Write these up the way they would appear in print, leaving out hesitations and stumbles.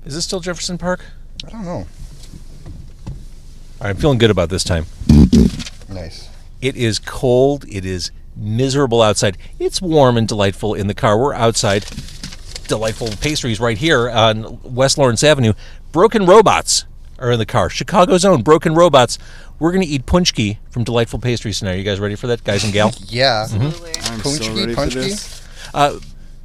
Is this still Jefferson Park? I don't know. All right, I'm feeling good about this time. Nice. It is cold. It is miserable outside. It's warm and delightful in the car. We're outside. Delightful Pastries right here on West Lawrence Avenue. Broken Robots are in the car. Chicago's own Broken Robots. We're going to eat punchki from Delightful Pastries tonight. Are you guys ready for that, guys and gal? Yeah. Absolutely. I'm so ready for this.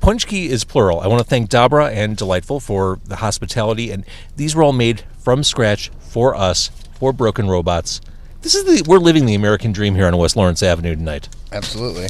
Punchki is plural. I want to thank Dabra and Delightful for the hospitality, and these were all made from scratch for us, for Broken Robots. We're living the American dream here on West Lawrence Avenue tonight. Absolutely.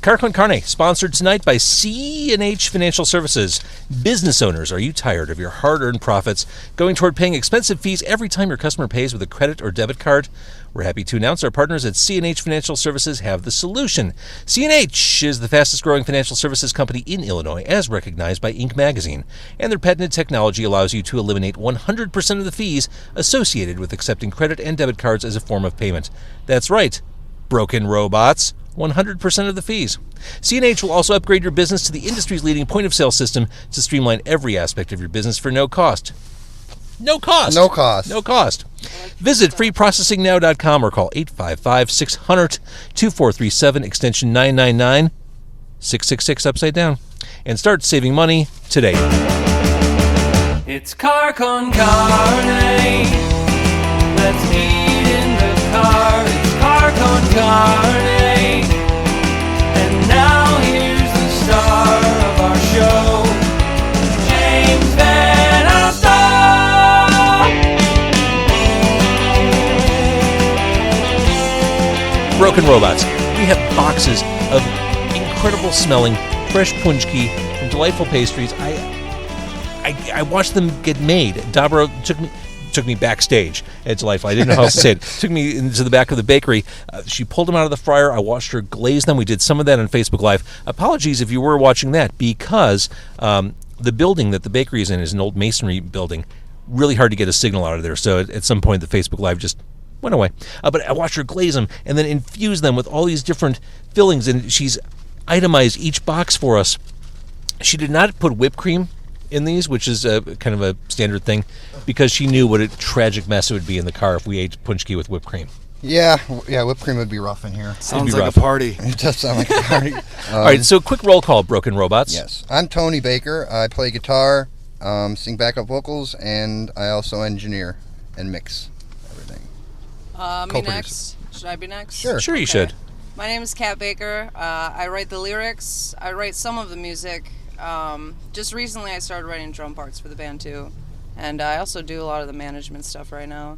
Car Con Carne, sponsored tonight by C&H Financial Services. Business owners, are you tired of your hard-earned profits going toward paying expensive fees every time your customer pays with a credit or debit card? We're happy to announce our partners at C&H Financial Services have the solution. C&H is the fastest-growing financial services company in Illinois, as recognized by Inc. magazine, and their patented technology allows you to eliminate 100% of the fees associated with accepting credit and debit cards as a form of payment. That's right, Broken Robots. 100% of the fees. C&H will also upgrade your business to the industry's leading point-of-sale system to streamline every aspect of your business for no cost. No cost. No cost. No cost. Visit freeprocessingnow.com or call 855-600-2437, extension 999, 666 upside down, and start saving money today. It's Car Con Carne. Let's eat in the car. It's Car Con Carne. And now here's the star of our show, James Van Alstyne. Broken Robots. We have boxes of incredible smelling fresh punchki from Delightful Pastries. I watched them get made. Dabra took me backstage at Delightful. I didn't know how else to say it. Took me into the back of the bakery. She pulled them out of the fryer. I watched her glaze them. We did some of that on Facebook Live. Apologies if you were watching that, because the building that the bakery is in is an old masonry building. Really hard to get a signal out of there. So at some point, the Facebook Live just went away. But I watched her glaze them and then infuse them with all these different fillings, and she's itemized each box for us. She did not put whipped cream in these, which is kind of a standard thing, because she knew what a tragic mess it would be in the car if we ate punchki with whipped cream. Yeah, whipped cream would be rough in here. Sounds like a party. It does sound like a party. All right, so quick roll call, Broken Robots. Yes, I'm Tony Baker. I play guitar, sing backup vocals, and I also engineer and mix everything. Me next. Should I be next? Sure. Sure, you should. My name is Kat Baker. I write the lyrics. I write some of the music. Just recently I started writing drum parts for the band too. And I also do a lot of the management stuff right now.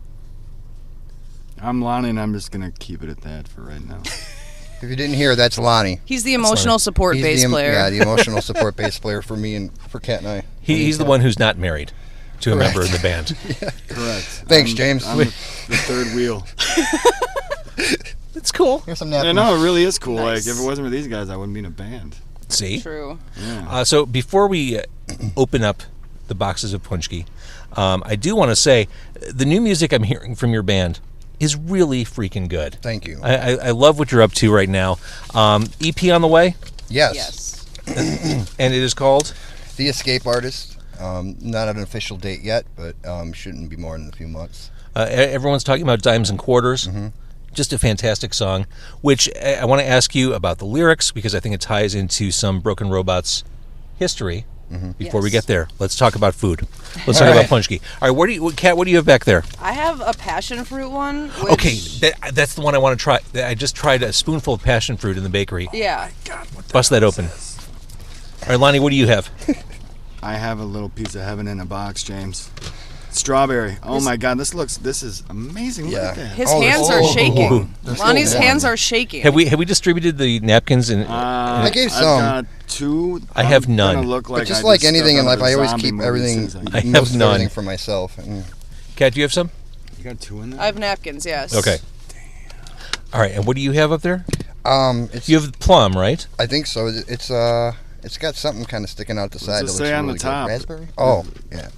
I'm Lonnie, and I'm just going to keep it at that for right now. If you didn't hear, that's Lonnie. He's the emotional support bass player. Yeah, the emotional support bass player for me and for Kat and I. He's the one who's not married to a member of the band. Yeah. Correct. Thanks, James. I'm the third wheel. It's cool. Here's some napkins. Yeah, no, it really is cool. Nice. Like, if it wasn't for these guys, I wouldn't be in a band. See? True. Yeah. So before we open up the boxes of punchki, I do want to say the new music I'm hearing from your band is really freaking good. Thank you. I love what you're up to right now. EP on the way? Yes. And it is called? The Escape Artist. Not an official date yet, but shouldn't be more than a few months. Everyone's talking about Dimes and Quarters. Mm-hmm. Just a fantastic song, which I want to ask you about the lyrics, because I think it ties into some Broken Robots history. Mm-hmm. Before we Yes. get there, let's talk about food. Let's talk about punchki. All right, Kat, what do you have back there? I have a passion fruit one. Which, Okay, that's the one I want to try. I just tried a spoonful of passion fruit in the bakery. Yeah. Bust that open. All right, Lonnie, what do you have? I have a little piece of heaven in a box, James. Strawberry. Oh my God, this is amazing. Look at that. His hands are shaking. There's Lonnie's still one. hands are shaking. Have we distributed the napkins? I gave I've some. got two. I have I'm none. gonna look But like just I like stepped anything in out of life, a I always zombie keep movie everything, since I have most of none. everything for myself. And Kat, do you have some? You got two in there? I have napkins, yes. Okay. All right, and what do you have up there? it's You have plum, right? I think so. It's got something kind of sticking out the side. it that say looks on the really good. top? Raspberry. Oh, yeah.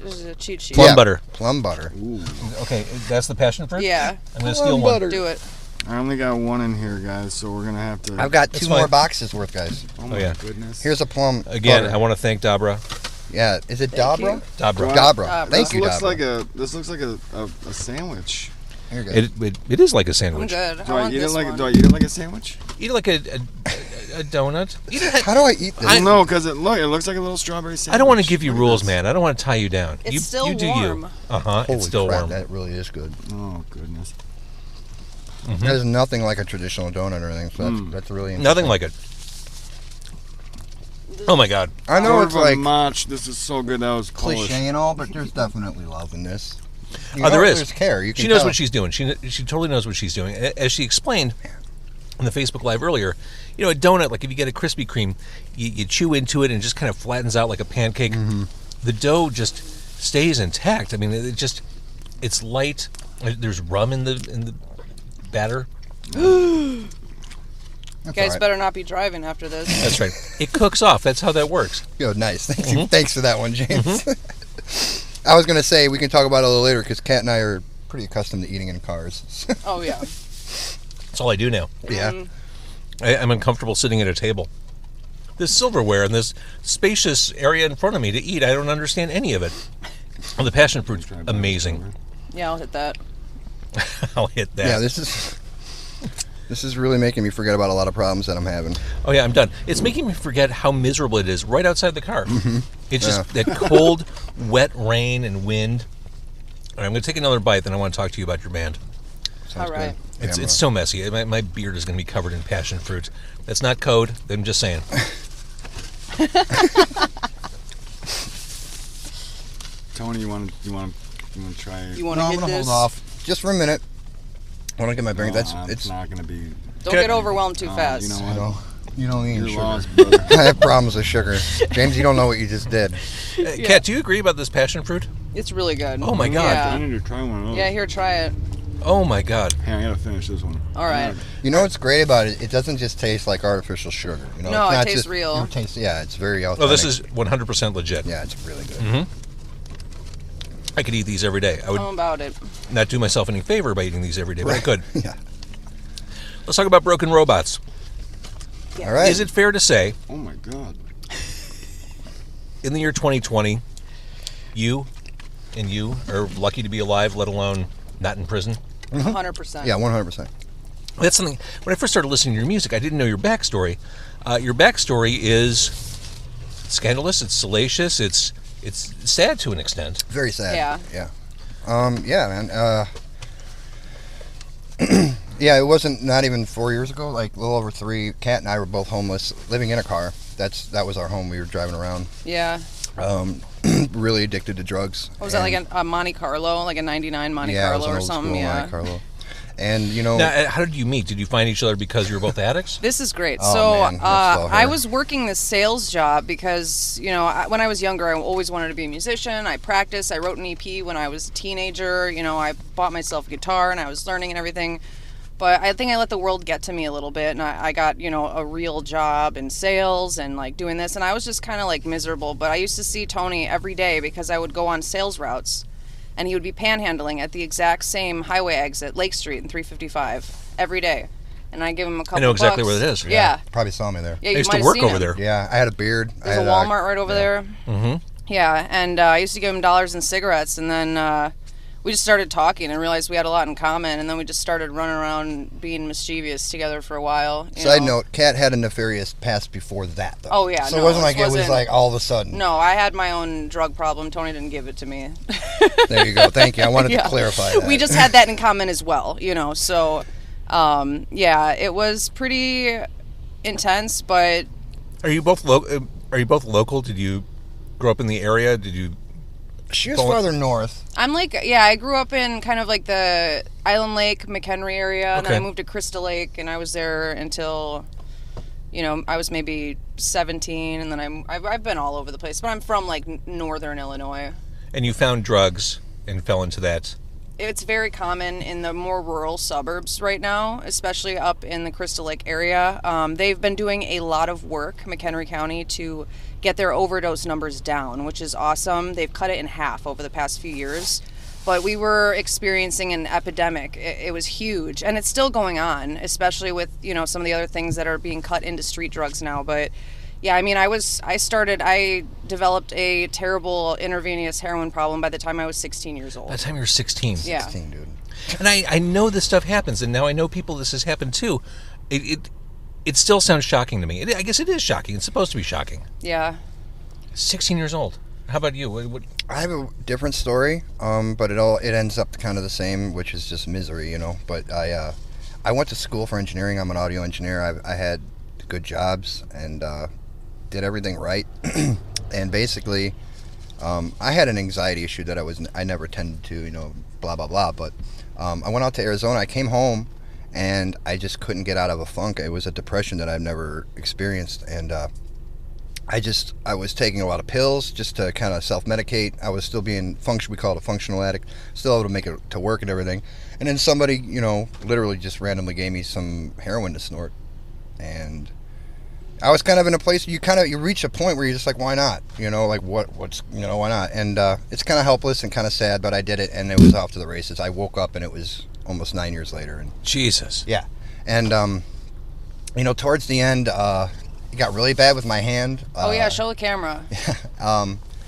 This is a cheat sheet. Plum Yeah, butter. Plum butter. Ooh. Okay, that's the passion fruit? Yeah. I'm going to steal one. Do it. I only got one in here, guys, so we're gonna have to. I've got That's two more fine. boxes worth, guys. Oh my yeah. goodness. Here's a plum. Again, butter. I want to thank Dabra Yeah, is it Thank Dobra? you. Dabra. Dabra. Thank This you, looks Dabra. like a sandwich. Here you go. It is like a I'm sandwich. good. Do I I want eat it this like one. do I eat it like a sandwich? Eat it like a donut. Eat it. How do I eat this? Well, no, because it looks like a little strawberry sandwich. I don't want to give you Look at rules, this. man. I don't want to tie you down. It's you, still you do warm. you. Holy It's still crap, warm. that really is good. Oh goodness. There's nothing like a traditional donut or anything, so that's really interesting. Nothing like it. Oh my God. I know it's like Mach. This is so good. That was Polish. cliche and all, but there's definitely love in this. There is. There's care. You can She knows tell. what she's doing. She totally knows what she's doing. As she explained on the Facebook Live earlier, a donut, like if you get a Krispy Kreme, you chew into it and it just kind of flattens out like a pancake. The dough just stays intact. I mean, it's light. There's rum in the batter. You That's guys all right. better not be driving after this. That's right. It cooks off. That's how that works. Good, nice. Thank you. Thanks for that one, James. I was going to say we can talk about it a little later because Kat and I are pretty accustomed to eating in cars. Oh, yeah. That's all I do now. Yeah. I'm uncomfortable sitting at a table. This silverware and this spacious area in front of me to eat, I don't understand any of it. Oh, the passion fruit's amazing. Yeah, I'll hit that. I'll hit that. Yeah, this is really making me forget about a lot of problems that I'm having. Oh yeah, I'm done. It's making me forget how miserable it is right outside the car. It's just that cold, wet rain and wind. All right, I'm going to take another bite, then I want to talk to you about your band. Sounds All right. good. It's so messy. My beard is going to be covered in passion fruit. That's not code. I'm just saying. Tony, you want to try it? You want to No, I'm hit going to this? hold off just for a minute. I want to get my bearings. It's not going to be. Don't get overwhelmed too fast. You know I what? know. You don't eat You're sugar. lost, brother. I have problems with sugar. James, you don't know what you just did. Kat, do you agree about this passion fruit? It's really good. Oh, my God. I Yeah, need to try one of those. yeah here, try it. Oh my God. Hey, I gotta finish this one. All right. You know what's great about it? It doesn't just taste like artificial sugar. You know, No, it's it not tastes just, real. It tastes, yeah, it's very Oh, authentic. this is 100% legit. Yeah, it's really good. I could eat these every day. I would How about it? not do myself any favor by eating these every day, but I could. Yeah. Let's talk about broken robots. All right. Is it fair to say, Oh my God. in the year 2020, you are lucky to be alive, let alone not in prison? 100%. Yeah, 100%. That's something. When I first started listening to your music, I didn't know your backstory. Your backstory is scandalous. It's salacious. It's sad to an extent. Very sad. Yeah. Yeah, man. Yeah, it wasn't not even 4 years ago, like a little over 3. Kat and I were both homeless, living in a car. That was our home. We were driving around. Yeah. Really addicted to drugs. What was that, like a Monte Carlo, like a 99 Monte Yeah, it was Carlo an or old something? school Yeah. Monte Carlo. And you know, Now, how did you meet? Did you find each other because you were both addicts? This is great. Oh, So man, that's all I her. was working this sales job because, when I was younger, I always wanted to be a musician. I practiced. I wrote an EP when I was a teenager. I bought myself a guitar and I was learning and everything. But I think I let the world get to me a little bit, and I got, a real job in sales and, like, doing this. And I was just kind of, like, miserable. But I used to see Tony every day because I would go on sales routes. And he would be panhandling at the exact same highway exit, Lake Street and 355, every day. And I give him a couple I know exactly bucks. where it is. Yeah. probably saw me there. Yeah, I you used might to have work seen over him. there. Yeah, I had a beard. There's a Walmart right over there. Mm-hmm. Yeah, and I used to give him dollars and cigarettes, and then we just started talking and realized we had a lot in common, and then we just started running around being mischievous together for a while. Side note, Kat had a nefarious past before that, though. Oh, yeah, So no, it wasn't this like it was wasn't- like all of a sudden. No, I had my own drug problem. Tony didn't give it to me. There you go. Thank you. I wanted Yeah. to clarify that. We just had that in common as well, so yeah, it was pretty intense, but Are you both local? Did you grow up in the area? Did you? She was Going- farther north. I'm like, yeah, I grew up in kind of like the Island Lake, McHenry area, and then I Okay. moved to Crystal Lake, and I was there until, I was maybe 17, and then I've been all over the place, but I'm from like northern Illinois. And you found drugs and fell into that. It's very common in the more rural suburbs right now, especially up in the Crystal Lake area. They've been doing a lot of work, McHenry County, to get their overdose numbers down, which is awesome. They've cut it in half over the past few years. But we were experiencing an epidemic. It was huge, and it's still going on, especially with, some of the other things that are being cut into street drugs now. But Yeah, I mean, I developed a terrible intravenous heroin problem by the time I was 16 years old. By the time you were 16. Yeah. 16, dude. And I know this stuff happens, and now I know people this has happened too. It still sounds shocking to me. I guess it is shocking. It's supposed to be shocking. Yeah. 16 years old. How about you? What? I have a different story, but it ends up kind of the same, which is just misery, you know. But I went to school for engineering. I'm an audio engineer. I had good jobs and did everything right. And basically, I had an anxiety issue that I never tended to, you know, blah blah blah. But I went out to Arizona. I came home, and I just couldn't get out of a funk. It was a depression that I've never experienced, and I was taking a lot of pills just to kind of self-medicate. I was still being we call it a functional addict, still able to make it to work and everything. And then somebody, you know, literally just randomly gave me some heroin to snort, and I was kind of in a place you reach a point where you're just like, why not? You know, like what's you know, why not? And it's kind of helpless and kind of sad, but I did it, and it was off to the races. I woke up and it was almost 9 years later. And Jesus. yeah, and you know, towards the end, it got really bad with my hand. Oh yeah, show the camera.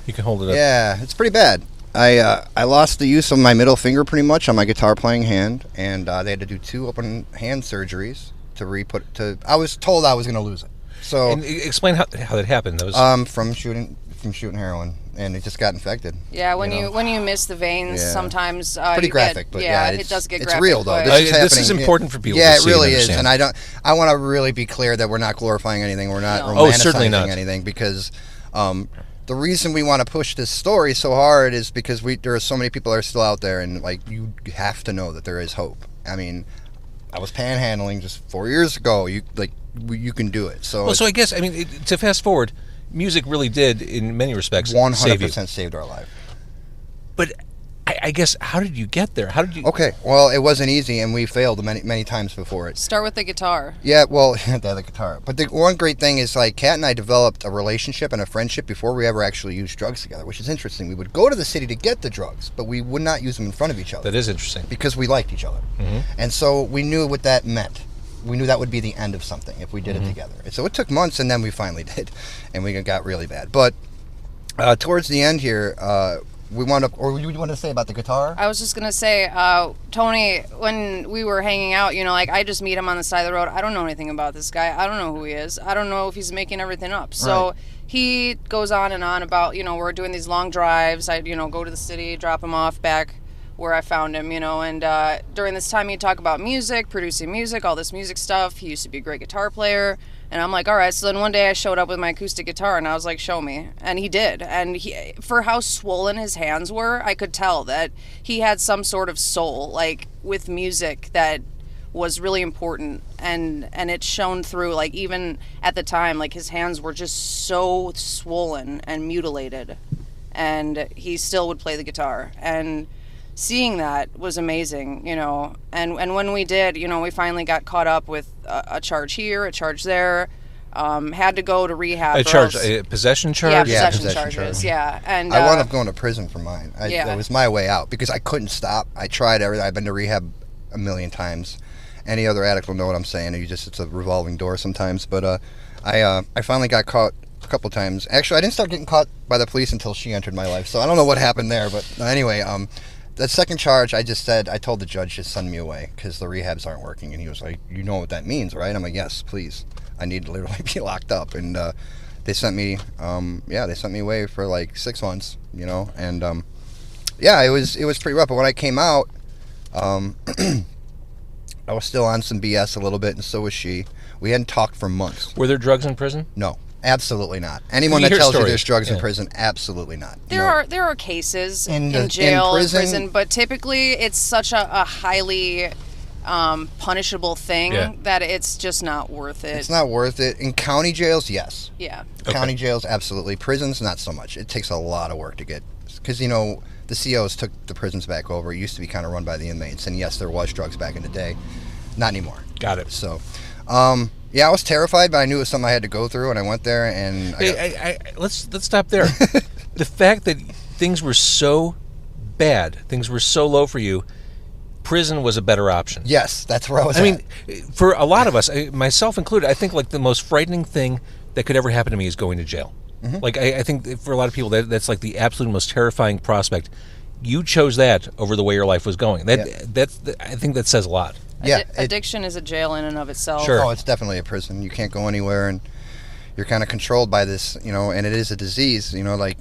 You can hold it up. Yeah, it's pretty bad. I lost the use of my middle finger pretty much on my guitar playing hand, and they had to do 2 open hand surgeries to I was told I was going to lose it. So And explain how that happened. That was from shooting heroin, and it just got infected. Yeah, when you miss the veins, Yeah. sometimes Pretty graphic, but yeah, it does get it's graphic. real though. but- This is happening. important for people Yeah, to it see really and is, understand. and I want to really be clear that we're not glorifying anything. We're not No. Oh, certainly romanticizing not. anything, because the reason we want to push this story so hard is because there are so many people that are still out there, and like you have to know that there is hope. I mean, I was panhandling just 4 years ago. You can do it. So well, so I guess to fast forward, music really did, in many respects, save you. 100% saved our life. But I guess, how did you get there? How did you? Okay, well, it wasn't easy, and we failed many times before it. Start with the guitar. Yeah, well, the guitar. But the one great thing is, like, Kat and I developed a relationship and a friendship before we ever actually used drugs together, which is interesting. We would go to the city to get the drugs, but we would not use them in front of each other. That is interesting. Because we liked each other. Mm-hmm. And so we knew what that meant. We knew that would be the end of something if we did it together. And so it took months, and then we finally did, and we got really bad. But towards the end here, we wound up, or you want to say about the guitar? I was just gonna say, Tony, when we were hanging out, like I just meet him on the side of the road. I don't know anything about this guy. I don't know who he is. I don't know if he's making everything up. So Right. he goes on and on about, we're doing these long drives. I, go to the city, drop him off back where I found him, and during this time he'd talk about music, producing music, all this music stuff. He used to be a great guitar player. And I'm like, all right. So then one day I showed up with my acoustic guitar, and I was like, show me. And he did. And for how swollen his hands were, I could tell that he had some sort of soul, like, with music that was really important. And it shone through, like, even at the time, like, his hands were just so swollen and mutilated. And he still would play the guitar. And seeing that was amazing, and when we did, we finally got caught up with a charge here, a charge there, had to go to rehab. A possession charge? Yeah, possession charges, charge. yeah. And I wound up going to prison for mine. Yeah. That was my way out, because I couldn't stop. I tried everything. I've been to rehab a million times. Any other addict will know what I'm saying. It's a revolving door sometimes. But I finally got caught a couple times. Actually, I didn't start getting caught by the police until she entered my life, so I don't know what happened there. But anyway, that second charge, I told the judge to send me away because the rehabs aren't working. And he was like, you know what that means, right? I'm like, yes, please. I need to literally be locked up. And they sent me away for like 6 months, And it was pretty rough. But when I came out, I was still on some BS a little bit, and so was she. We hadn't talked for months. Were there drugs in prison? No. Absolutely not. Anyone You that hear tells you stories. there's drugs in Yeah. prison, absolutely not. there are cases In in jail, in prison- prison, but typically it's such a highly punishable thing Yeah. that it's just not worth it. It's not worth it. In county jails, yes. Yeah. County jails, absolutely. Prisons, not so much. It takes a lot of work to get, because the COs took the prisons back over. It used to be kind of run by the inmates, and yes, there was drugs back in the day. Not anymore. Got it. So, I was terrified, but I knew it was something I had to go through, and I went there, and Let's stop there. The fact that things were so bad, things were so low for you, prison was a better option. yes, that's where I was I at. mean, for a lot of us, myself included, I think like the most frightening thing that could ever happen to me is going to jail. Like, I think for a lot of people, that's like the absolute most terrifying prospect. You chose that over the way your life was going. I think that says a lot. Yeah, addiction is a jail in and of itself. Sure. Oh, it's definitely a prison. You can't go anywhere, and you're kind of controlled by this, and it is a disease, like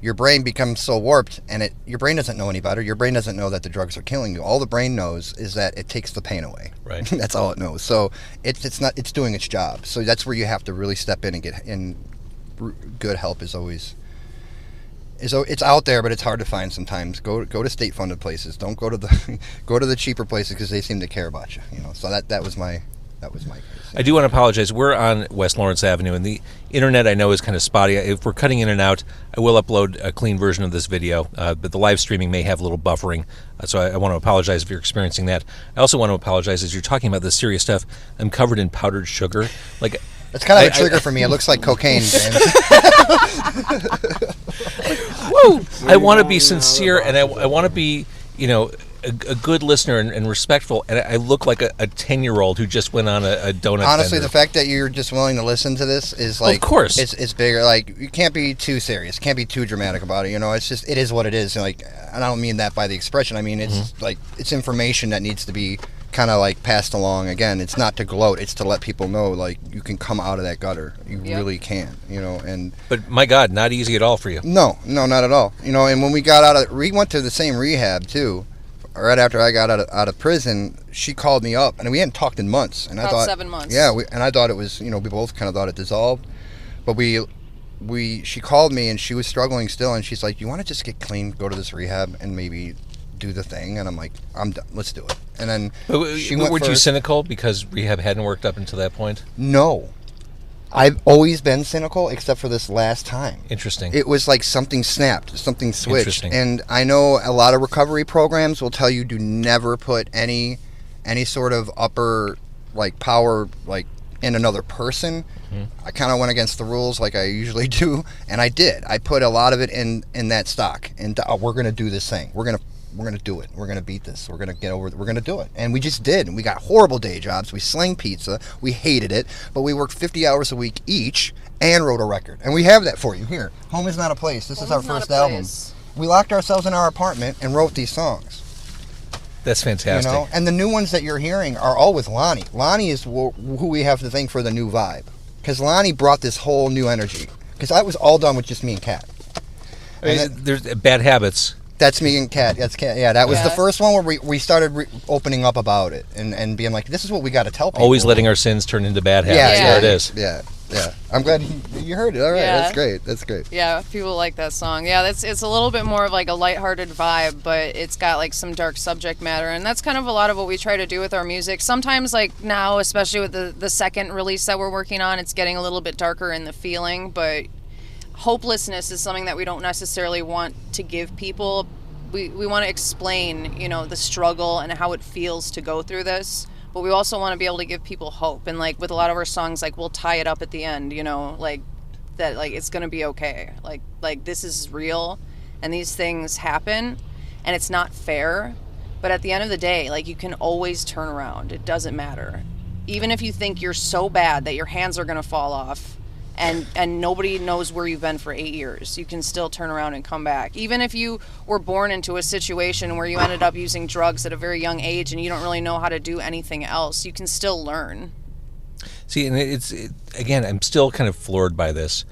your brain becomes so warped, and your brain doesn't know any better. Your brain doesn't know that the drugs are killing you. All the brain knows is that it takes the pain away. Right. That's all it knows. So it's doing its job. So that's where you have to really step in and get in. Good help is always. It's out there, but it's hard to find sometimes. Go to state-funded places. Don't go to the cheaper places because they seem to care about you. So that was my case. I do want to apologize. We're on West Lawrence Avenue, and the internet I know is kind of spotty. If we're cutting in and out, I will upload a clean version of this video, but the live streaming may have a little buffering, so I want to apologize if you're experiencing that. I also want to apologize as you're talking about this serious stuff. I'm covered in powdered sugar. Like, it's kind of a trigger for me. It looks like cocaine, James. Woo! I want to be sincere, and I want to be, a good listener and respectful, and I look like a 10-year-old who just went on a donut Honestly, vendor. the fact that you're just willing to listen to this is like, of course, it's bigger. Like, you can't be too serious, can't be too dramatic about it. It's just, it is what it is. Like, and I don't mean that by the expression. I mean it's like, it's information that needs to be kind of like passed along. Again, it's not to gloat, it's to let people know, like, you can come out of that gutter. You really can. And but my God, not easy at all for you. No, not at all. And when we got out of, we went to the same rehab too. Right after I got out of prison, she called me up, and we hadn't talked in months. And I thought 7 months. Yeah, and I thought it was, we both kind of thought it dissolved, but she called me, and she was struggling still, and she's like, "You want to just get clean, go to this rehab, and maybe do the thing?" And I'm like, "I'm done. Let's do it." And then she went were you first. cynical because rehab hadn't worked up until that point? No. I've always been cynical, except for this last time. Interesting. It was like something snapped, something switched. Interesting. And I know a lot of recovery programs will tell you do never put any sort of upper, like, power, like, in another person. I kind of went against the rules, like I usually do, and I did. I put a lot of it in that stock, and we're going to do this thing. We're going to do it. We're going to beat this. We're going to get over it. We're going to do it. And we just did. And we got horrible day jobs. We sling pizza. We hated it. But we worked 50 hours a week each and wrote a record. And we have that for you. Here. Home is Not a Place. This is our first album. We locked ourselves in our apartment and wrote these songs. That's fantastic. And the new ones that you're hearing are all with Lonnie. Lonnie is who we have to thank for the new vibe. Because Lonnie brought this whole new energy. Because I was all done with just me and Kat. There's bad habits. That's me and Kat. That's Kat. Yeah, that was the first one where we started opening up about it and being like, this is what we got to tell people. Always letting our sins turn into bad habits. Yeah, There it is. Yeah. I'm glad you heard it. All right, Yeah. That's great. Yeah, people like that song. Yeah, it's a little bit more of like a lighthearted vibe, but it's got like some dark subject matter, and that's kind of a lot of what we try to do with our music. Sometimes, like now, especially with the second release that we're working on, it's getting a little bit darker in the feeling, but hopelessness is something that we don't necessarily want to give people. We want to explain, the struggle and how it feels to go through this, but we also want to be able to give people hope. And like with a lot of our songs, like we'll tie it up at the end, like that, like it's gonna be okay. Like this is real, and these things happen, and it's not fair. But at the end of the day, like you can always turn around. It doesn't matter, even if you think you're so bad that your hands are gonna fall off. And nobody knows where you've been for 8 years. You can still turn around and come back. Even if you were born into a situation where you ended up using drugs at a very young age and you don't really know how to do anything else, you can still learn. See, and again, I'm still kind of floored by this.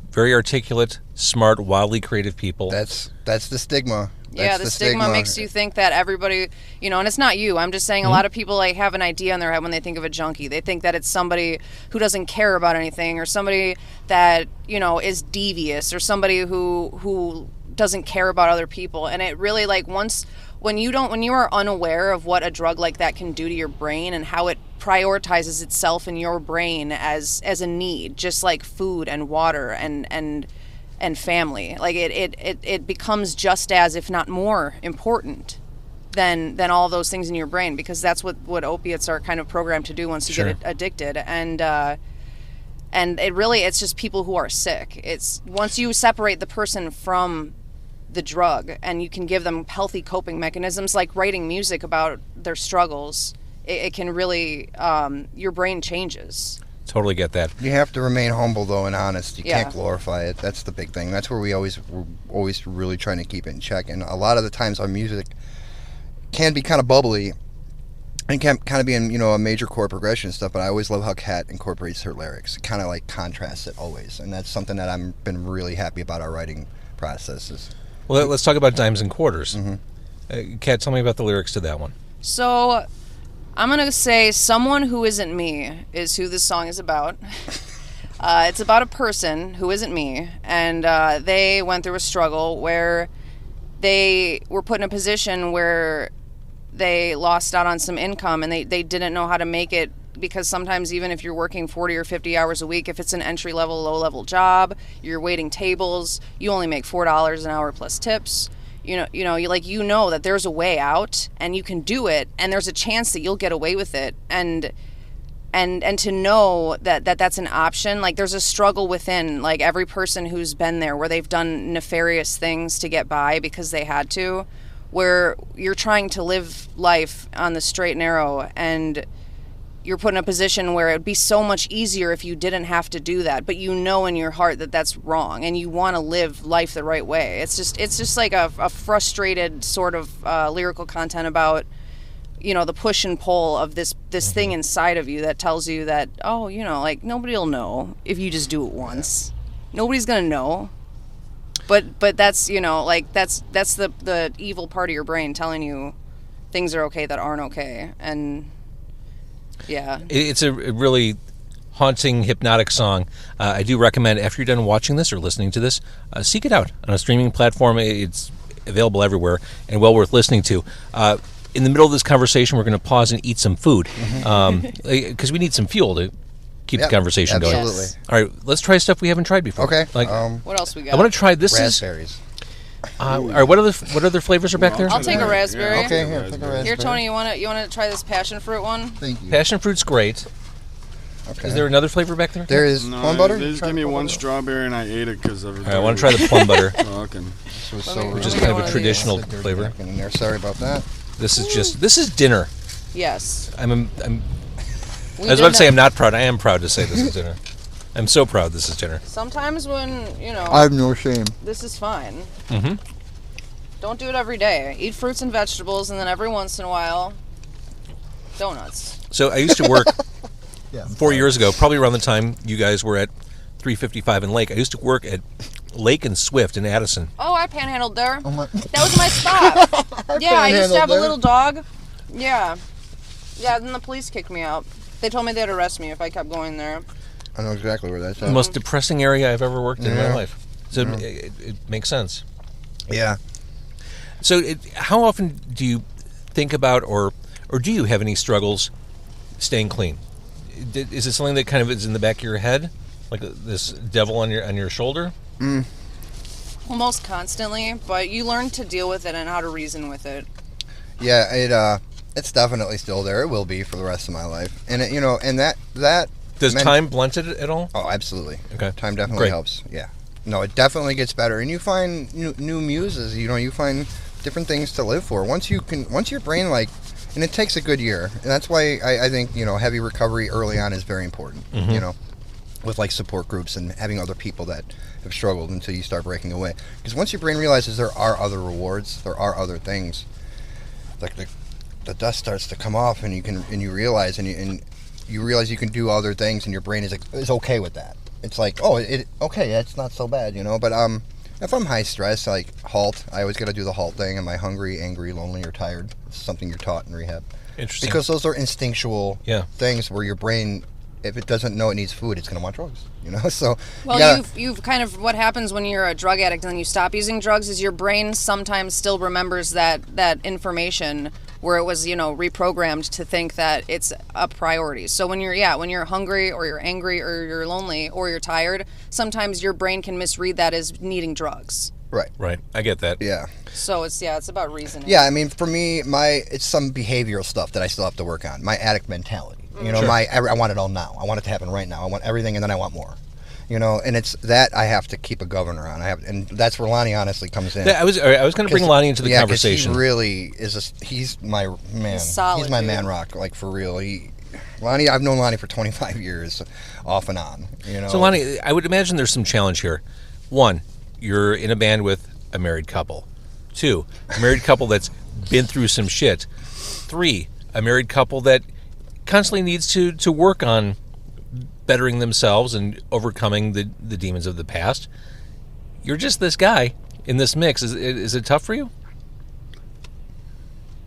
Very articulate, smart, wildly creative people. That's the stigma. Yeah, the stigma makes you think that everybody, and it's not you. I'm just saying a lot of people like have an idea in their head when they think of a junkie. They think that it's somebody who doesn't care about anything, or somebody that, is devious, or somebody who doesn't care about other people. And it really, like, when you are unaware of what a drug like that can do to your brain and how it prioritizes itself in your brain as a need, just like food and water and family, like it becomes just as, if not more important than all those things in your brain, because that's what opiates are kind of programmed to do once you get addicted. And it's just people who are sick. It's once you separate the person from the drug and you can give them healthy coping mechanisms, like writing music about their struggles, it can really, your brain changes. Totally get that. You have to remain humble though and honest. You Yeah. can't glorify it. That's the big thing. That's where we're always really trying to keep it in check. And a lot of the times our music can be kind of bubbly and can kind of be in, a major chord progression and stuff, but I always love how Kat incorporates her lyrics. It kind of like contrasts it always. And that's something that I've been really happy about our writing processes. Well, let's talk about Dimes and Quarters. Mm-hmm. Kat, tell me about the lyrics to that one. So, I'm going to say Someone Who Isn't Me is who this song is about. It's about a person who isn't me, and they went through a struggle where they were put in a position where they lost out on some income, and they didn't know how to make it, because sometimes even if you're working 40 or 50 hours a week, if it's an entry-level, low-level job, you're waiting tables, you only make $4 an hour plus tips. You know that there's a way out, and you can do it, and there's a chance that you'll get away with it, and to know that's an option. Like, there's a struggle within, like, every person who's been there where they've done nefarious things to get by because they had to, where you're trying to live life on the straight and narrow, and you're put in a position where it'd be so much easier if you didn't have to do that, but you know in your heart that that's wrong, and you want to live life the right way. It's just like a frustrated sort of lyrical content about, the push and pull of this thing inside of you that tells you that, like, nobody will know if you just do it once. Nobody's gonna know. But that's, that's the evil part of your brain telling you things are okay that aren't okay. And yeah. It's a really haunting, hypnotic song. I do recommend, after you're done watching this or listening to this, seek it out on a streaming platform. It's available everywhere and well worth listening to. In the middle of this conversation, we're going to pause and eat some food because we need some fuel to keep the conversation going. Absolutely. All right, let's try stuff we haven't tried before. Okay. What else we got? I want to try this. Raspberries. All right, what other flavors are back there? I'll take a raspberry. Okay, here, take a raspberry. Here, Tony, you want to try this passion fruit one? Thank you. Passion fruit's great. Okay. Is there another flavor back there? There is No, plum butter? They just Try gave me plum one butter. strawberry and I ate it because All right, I want to try the plum butter, Talking. This was Let so me which is get kind of one a of traditional Sit there flavor. back in there. Sorry about that. This is dinner. Yes. I was We about did to say have- I'm not proud. I am proud to say this is dinner. I'm so proud this is dinner. Sometimes when, I have no shame. this is fine. Mm-hmm. Don't do it every day. Eat fruits and vegetables, and then every once in a while, donuts. So I used to work Yeah. 4 years ago, probably around the time you guys were at 355 in Lake. I used to work at Lake and Swift in Addison. Oh, I panhandled there. Oh my. That was my spot. Yeah, I used to have panhandled a little dog. Yeah. Yeah, then the police kicked me out. They told me they'd arrest me if I kept going there. I know exactly where that's The at. most depressing area I've ever worked in my Yeah. life. So it makes sense. Yeah. So how often do you think about or do you have any struggles staying clean? Is it something that kind of is in the back of your head? Like this devil on your shoulder? Well, most constantly, but you learn to deal with it and how to reason with it. Yeah, it's definitely still there. It will be for the rest of my life. And and that Does time blunt it at all? Oh, absolutely. Okay. Time definitely Great. helps. Yeah. No, it definitely gets better, and you find new muses. You find different things to live for. Once your brain and it takes a good year, and that's why I think heavy recovery early on is very important. Mm-hmm. With support groups and having other people that have struggled until you start breaking away. Because once your brain realizes there are other rewards, there are other things, like the dust starts to come off, and you realize you realize you can do other things, and your brain is okay with that. It's like, okay, it's not so bad, But if I'm high stress, halt. I always got to do the halt thing. Am I hungry, angry, lonely, or tired? It's something you're taught in rehab. Interesting. Because those are instinctual things where your brain, if it doesn't know it needs food, it's going to want drugs. So Well, you've kind of, what happens when you're a drug addict and then you stop using drugs is your brain sometimes still remembers that information where it was, reprogrammed to think that it's a priority. So when you're hungry or you're angry or you're lonely or you're tired, sometimes your brain can misread that as needing drugs. Right. I get that. Yeah. So it's about reasoning. Yeah, I mean, for me, it's some behavioral stuff that I still have to work on. My addict mentality. Sure. I want it all now. I want it to happen right now. I want everything, and then I want more. And it's that I have to keep a governor on. and that's where Lonnie honestly comes in. I was going to bring Lonnie into the 'cause conversation. he really is. He's my man. He's solid, He's my dude. man rock. For real. Lonnie, I've known Lonnie for 25 years, off and on. You know. So Lonnie, I would imagine there's some challenge here. One, you're in a band with a married couple. Two, a married couple that's been through some shit. Three, a married couple that constantly needs to work on bettering themselves and overcoming the demons of the past. You're just this guy in this mix. Is it tough for you?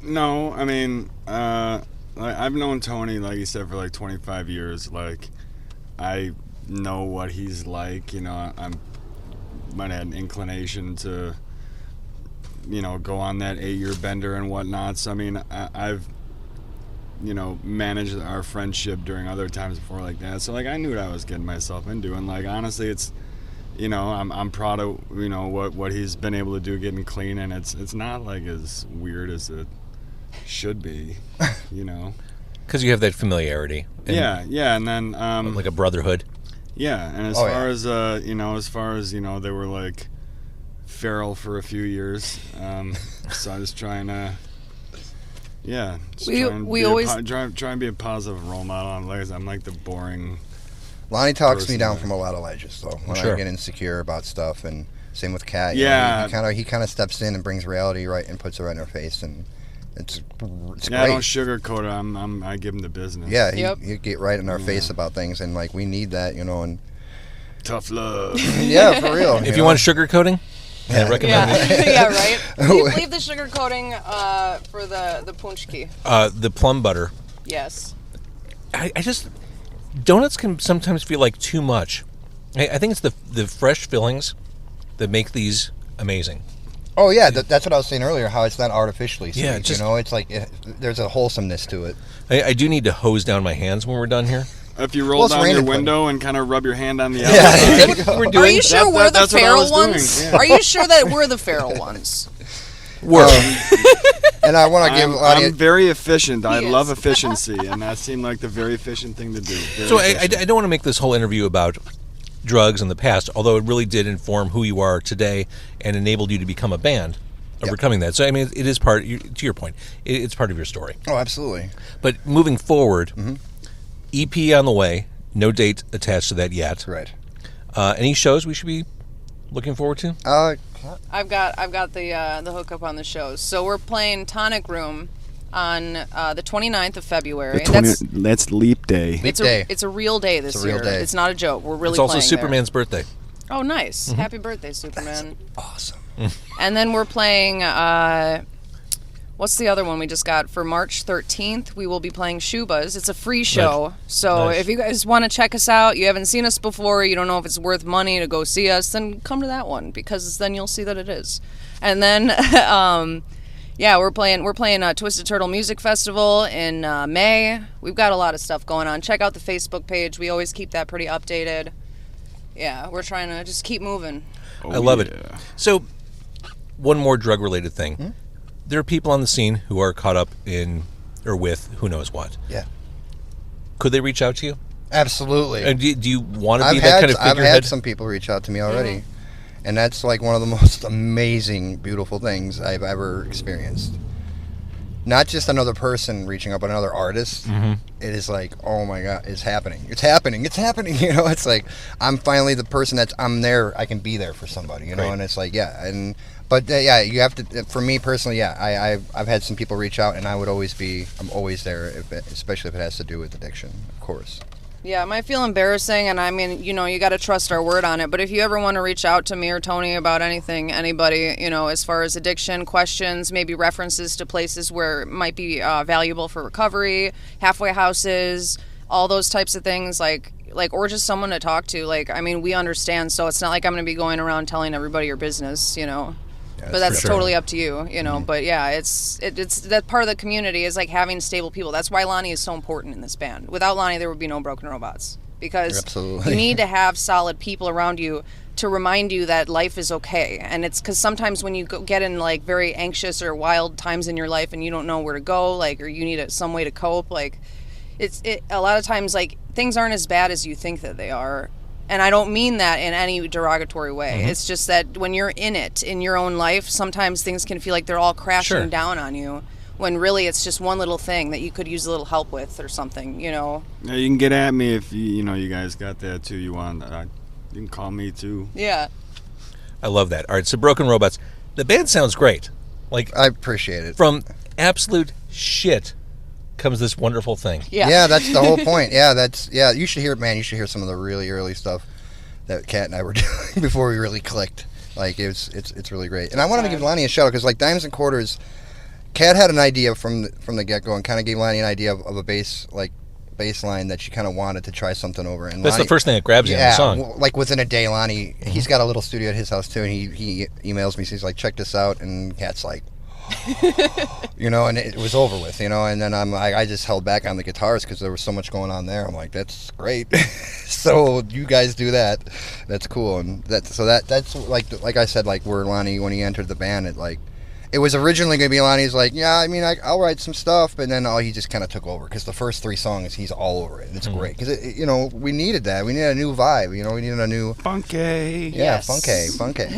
No, I mean, I've known Tony, like you said, for like 25 years. Like, I know what he's like. You know, I might have an inclination to, you know, go on that 8-year bender and whatnot. So, I mean, I've, you know, managed our friendship during other times before like that. So, like, I knew what I was getting myself into. And, like, honestly, it's, you know, I'm proud of, you know, what he's been able to do getting clean. And it's not, like, as weird as it should be, you know. Because you have that familiarity. Yeah, and then like a brotherhood. Yeah, and as far as you know, they were like feral for a few years. So I was trying to, try and be a positive role model. I'm like the boring. Lonnie talks me down from a lot of ledges, though. When I get insecure about stuff, and same with Kat. Yeah, he kind of steps in and brings reality right and puts it right in her face, and it's great. I don't sugarcoat it. I give him the business. Yeah, he get right in our face about things, and like we need that, you know. And tough love. Yeah, for real. If you want sugarcoating, I recommend it. Yeah, right. Leave the sugar coating for the paczki. The plum butter. Yes. I just donuts can sometimes feel like too much. I think it's the fresh fillings that make these amazing. Oh yeah, that's what I was saying earlier. How it's not artificially sweet. Yeah, you know, it's like there's a wholesomeness to it. I do need to hose down my hands when we're done here. If you roll down your window and kind of rub your hand on the outside. We're doing. Are you sure we're the feral ones? Yeah. Are you sure that we're the feral ones? And I want to give Lonnie. I'm very efficient. I love efficiency, and that seemed like the very efficient thing to do. So I don't want to make this whole interview about drugs in the past, although it really did inform who you are today and enabled you to become a band, overcoming that. So I mean, it is part. To your point, it's part of your story. Oh, absolutely. But moving forward, EP on the way. No date attached to that yet. Right. Any shows we should be looking forward to? I've got the hookup on the shows. So we're playing Tonic Room on the 29th of February. That's Leap Day. It's a real day this year. It's not a joke. We're really It's also playing Superman's birthday. Oh, nice. Happy birthday, Superman. That's awesome. And then we're playing, what's the other one we just got? For March 13th, we will be playing Shubas. It's a free show. Nice. So if you guys want to check us out, you haven't seen us before, you don't know if it's worth money to go see us, then come to that one, because then you'll see that it is. And then, we're playing Twisted Turtle Music Festival in May. We've got a lot of stuff going on. Check out the Facebook page. We always keep that pretty updated. Yeah, we're trying to just keep moving. I love it. So, one more drug-related thing. There are people on the scene who are caught up in or with who knows what. Yeah. Could they reach out to you? Absolutely. And do you want to be that kind of figurehead? I've had some people reach out to me already, and that's like one of the most amazing, beautiful things I've ever experienced. Not just another person reaching out, but another artist. It is like, oh my God, it's happening. It's happening. You know, it's like I'm finally the person I'm there. I can be there for somebody. You know, and it's like, But you have to. For me personally, I've had some people reach out, and I'm always there, especially if it has to do with addiction, of course. Yeah, it might feel embarrassing, and I mean, you know, you got to trust our word on it. But if you ever want to reach out to me or Tony about anything, anybody, you know, as far as addiction, questions, maybe references to places where it might be valuable for recovery, halfway houses, all those types of things, like, or just someone to talk to. Like, I mean, we understand, so it's not like I'm going to be going around telling everybody your business, you know. But that's totally up to you, you know. But yeah, it's that part of the community is like having stable people. That's why Lonnie is so important in this band. Without Lonnie, there would be no Broken Robots, because you need to have solid people around you to remind you that life is okay. And it's because sometimes when you get in like very anxious or wild times in your life and you don't know where to go, like, or you need some way to cope, like it a lot of times like things aren't as bad as you think that they are. And I don't mean that in any derogatory way. It's just that when you're in it, in your own life, sometimes things can feel like they're all crashing down on you. when really it's just one little thing that you could use a little help with or something, you know. Yeah, you can get at me if you know you guys got that too. You want that? You can call me too. Yeah. I love that. All right, so Broken Robots. The band sounds great. Like, I appreciate it. from absolute shit comes this wonderful thing. Yeah. That's the whole point. Yeah, you should hear, man. You should hear some of the really early stuff that Kat and I were doing before we really clicked. Like, it's really great. And I wanted to give Lonnie a shout out because, like, Dimes and Quarters, Kat had an idea from the get go and kind of gave Lonnie an idea of a bass line that she kind of wanted to try something over. And That's Lonnie, the first thing that grabs you in the song. like within a day, Lonnie, he's got a little studio at his house too, and he emails me. So he's like, check this out, and Kat's like, you know, and it was over with, you know. And then I just held back on the guitars because there was so much going on there. I'm like, that's great. So you guys do that. That's cool. And that's like I said, like where Lonnie, when he entered the band, it was originally going to be Lonnie's like, yeah, I mean, I'll write some stuff, but then he just kind of took over because the first 3 songs he's all over it, and it's great because you know, we needed that. We needed a new vibe. You know, we needed a new Funky. yeah, Yes. funky.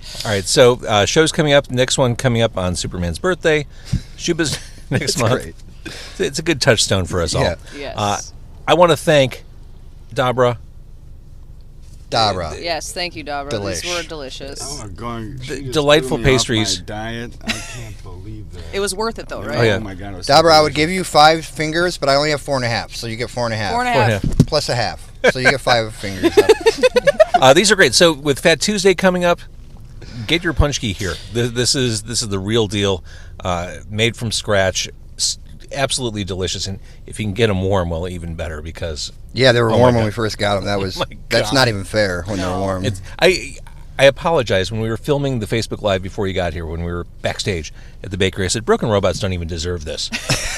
So, All right, so show's coming up. Next one coming up on Superman's birthday. Shuba's next month. great. It's a good touchstone for us all. Yeah. Yes. I want to thank Dabra. Yes, thank you, Dabra. Delish. These were delicious. Oh, going. she just Delightful threw me off Pastries. My diet. I can't believe that. It was worth it, though, right? Oh, yeah. Oh my god. It was so Dabra, I would delicious. give you 5 fingers, but I only have 4.5, so you get 4.5. 4.5. Plus a half, so you get 5 fingers. These are great. So with Fat Tuesday coming up, get your punchki here. This is the real deal, made from scratch. Absolutely delicious, and if you can get them warm, well, even better because Yeah, they were Oh my warm when God. we first got them. That was my that's God. not even fair when they're warm. it's. I apologize when we were filming the Facebook Live before you got here. When we were backstage at the bakery, I said Broken Robots don't even deserve this.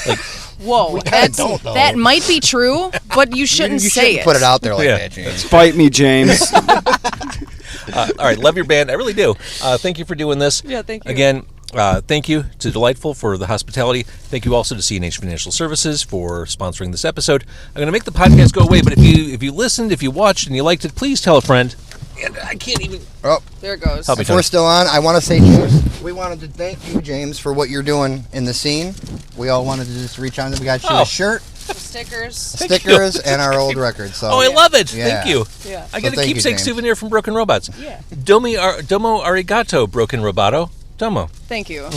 Like, Whoa, don't, though. that might be true, but you shouldn't you say shouldn't it. put it out there like Yeah. that, James. Fight me, James. all right, love your band. I really do. Thank you for doing this. Yeah, thank you. Again, thank you to Delightful for the hospitality. Thank you also to C&H Financial Services for sponsoring this episode. I'm going to make the podcast go away, but if you listened, if you watched, and you liked it, please tell a friend. And I can't even. Oh, There it goes. Help me, if we're Tony. still on, I want to say, James, we wanted to thank you, James, for what you're doing in the scene. We all wanted to just reach out. We got you Oh. a shirt, Stickers. stickers, and our old record. So Oh, I love it. Yeah. Thank you. Yeah. I get a thank you, keepsake James. souvenir from Broken Robots. Yeah. Domo arigato, Broken Roboto. Domo. Thank you.